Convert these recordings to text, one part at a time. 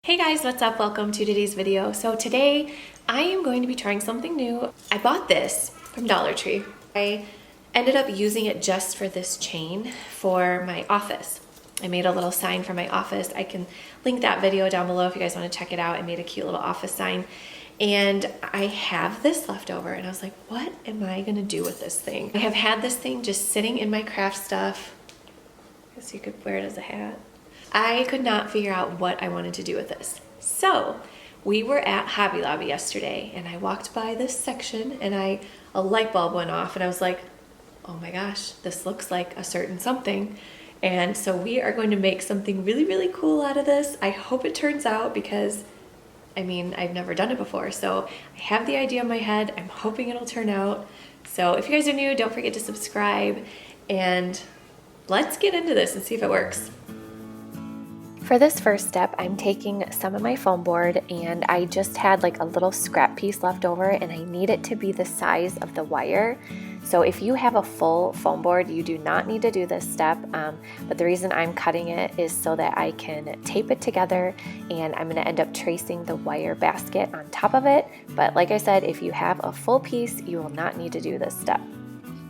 Hey guys, what's up? Welcome to today's video. So today I am going to be trying something new. I bought this from Dollar Tree. I ended up using it just for this chain for my office. I made a little sign for my office. I can link that video down below if you guys want to check it out. I made a cute little office sign and I have this left over and I was like, what am I gonna do with this thing? I have had this thing just sitting in my craft stuff. I guess you could wear it as a hat. I could not figure out what I wanted to do with this. So we were at Hobby Lobby yesterday and I walked by this section and a light bulb went off and I was like, oh my gosh, this looks like a certain something. And so we are going to make something really, really cool out of this. I hope it turns out because I mean, I've never done it before. So I have the idea in my head. I'm hoping it'll turn out. So if you guys are new, don't forget to subscribe and let's get into this and see if it works. For this first step, I'm taking some of my foam board and I just had like a little scrap piece left over and I need it to be the size of the wire. So if you have a full foam board, you do not need to do this step, but the reason I'm cutting it is so that I can tape it together and I'm going to end up tracing the wire basket on top of it. But like I said, if you have a full piece, you will not need to do this step.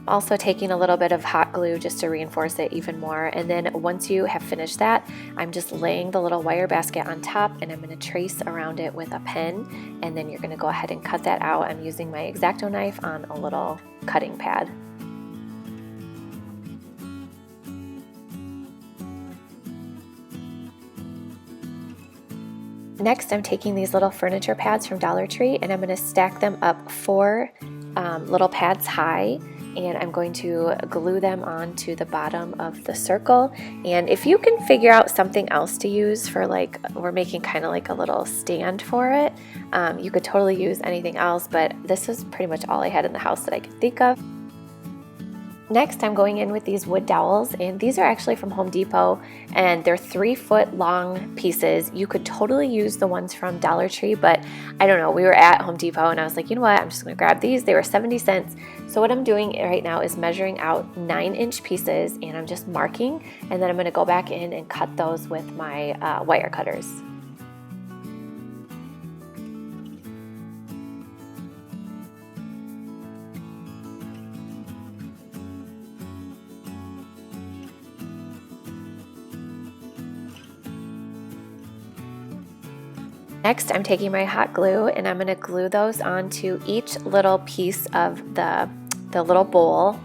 Also taking a little bit of hot glue just to reinforce it even more, and then once you have finished that, I'm just laying the little wire basket on top and I'm going to trace around it with a pen, and then you're going to go ahead and cut that out. I'm using my X-Acto knife on a little cutting pad. Next, I'm taking these little furniture pads from Dollar Tree and I'm going to stack them up 4 little pads high, and I'm going to glue them onto the bottom of the circle. And if you can figure out something else to use for, like, we're making kind of like a little stand for it, you could totally use anything else, but this is pretty much all I had in the house that I could think of. Next, I'm going in with these wood dowels, and these are actually from Home Depot, and they're 3-foot long pieces. You could totally use the ones from Dollar Tree, but I don't know, we were at Home Depot and I was like, you know what, I'm just gonna grab these. They were 70 cents. So what I'm doing right now is measuring out 9-inch pieces and I'm just marking, and then I'm gonna go back in and cut those with my wire cutters. Next, I'm taking my hot glue and I'm going to glue those onto each little piece of the little bowl.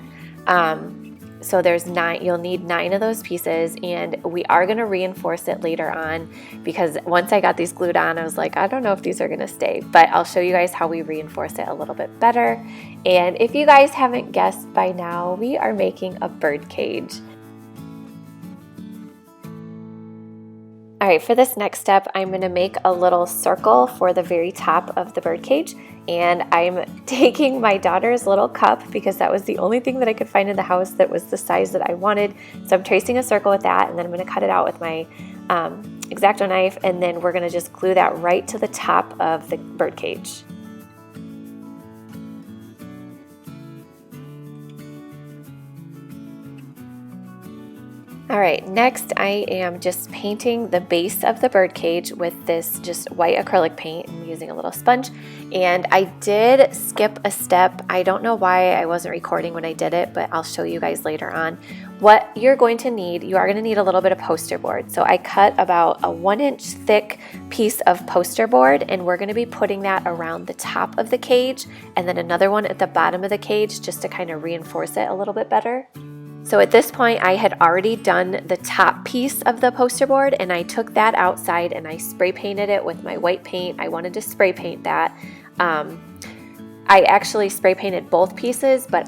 So there's 9, you'll need 9 of those pieces, and we are going to reinforce it later on because once I got these glued on, I was like, I don't know if these are going to stay, but I'll show you guys how we reinforce it a little bit better. And if you guys haven't guessed by now, we are making a bird cage. All right, for this next step, I'm going to make a little circle for the very top of the birdcage, and I'm taking my daughter's little cup because that was the only thing that I could find in the house that was the size that I wanted. So I'm tracing a circle with that, and then I'm going to cut it out with my X-Acto knife, and then we're going to just glue that right to the top of the birdcage. All right, next I am just painting the base of the birdcage with this just white acrylic paint. I'm using a little sponge, and I did skip a step. I don't know why I wasn't recording when I did it, but I'll show you guys later on. What you're going to need, you are going to need a little bit of poster board. So I cut about a 1-inch thick piece of poster board, and we're going to be putting that around the top of the cage and then another one at the bottom of the cage just to kind of reinforce it a little bit better. So at this point, I had already done the top piece of the poster board, and I took that outside and I spray painted it with my white paint. I wanted to spray paint that. I actually spray painted both pieces, but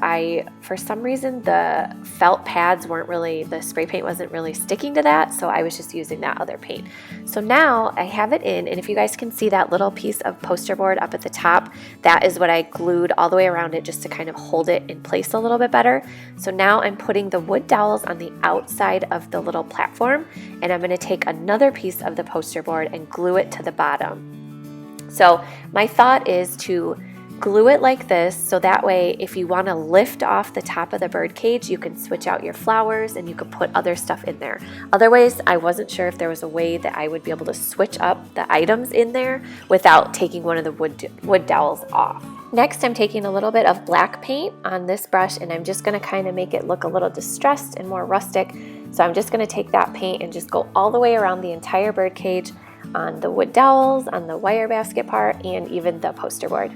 for some reason, the felt pads weren't really, the spray paint wasn't really sticking to that, so I was just using that other paint. So now I have it in, and if you guys can see that little piece of poster board up at the top, that is what I glued all the way around it just to kind of hold it in place a little bit better. So now I'm putting the wood dowels on the outside of the little platform, and I'm going to take another piece of the poster board and glue it to the bottom. So my thought is to glue it like this, so that way if you want to lift off the top of the bird cage, you can switch out your flowers and you could put other stuff in there. Otherwise, I wasn't sure if there was a way that I would be able to switch up the items in there without taking one of the wood dowels off. Next, I'm taking a little bit of black paint on this brush, and I'm just going to kind of make it look a little distressed and more rustic. So I'm just going to take that paint and just go all the way around the entire bird cage, on the wood dowels, on the wire basket part, and even the poster board.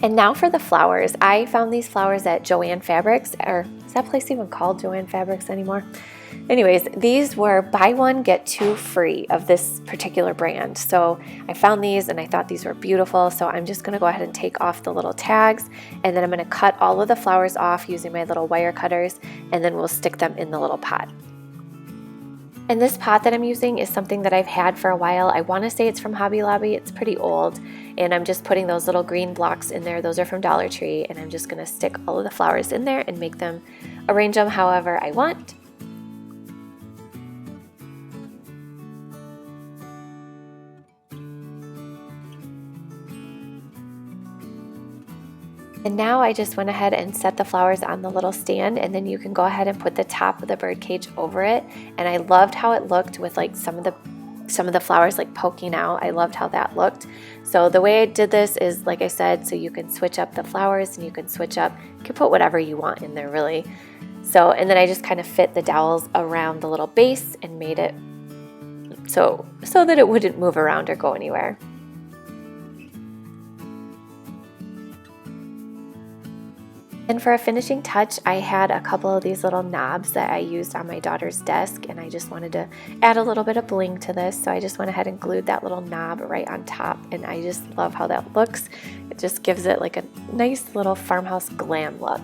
And now for the flowers. I found these flowers at Joann Fabrics, or is that place even called Joann Fabrics anymore? Anyways, these were buy one, get two free of this particular brand. So I found these and I thought these were beautiful. So I'm just gonna go ahead and take off the little tags, and then I'm gonna cut all of the flowers off using my little wire cutters, and then we'll stick them in the little pot. And this pot that I'm using is something that I've had for a while. I want to say it's from Hobby Lobby. It's pretty old, and I'm just putting those little green blocks in there. Those are from Dollar Tree, and I'm just going to stick all of the flowers in there and make them, arrange them however I want. And now I just went ahead and set the flowers on the little stand, and then you can go ahead and put the top of the bird cage over it. And I loved how it looked with like some of the flowers like poking out. I loved how that looked. So the way I did this is, like I said, so you can switch up the flowers, and you can put whatever you want in there really. So, and then I just kind of fit the dowels around the little base and made it so that it wouldn't move around or go anywhere. And for a finishing touch, I had a couple of these little knobs that I used on my daughter's desk, and I just wanted to add a little bit of bling to this, so I just went ahead and glued that little knob right on top, and I just love how that looks. It just gives it like a nice little farmhouse glam look.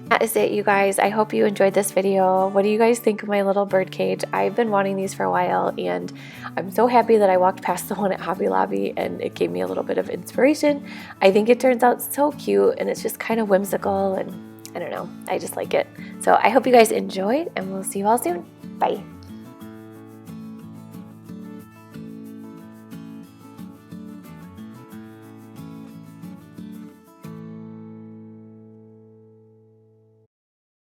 That is it, you guys. I hope you enjoyed this video. What do you guys think of my little bird cage? I've been wanting these for a while, and I'm so happy that I walked past the one at Hobby Lobby and it gave me a little bit of inspiration. I think it turns out so cute, and it's just kind of whimsical, and I don't know, I just like it. So I hope you guys enjoyed, and we'll see you all soon. Bye.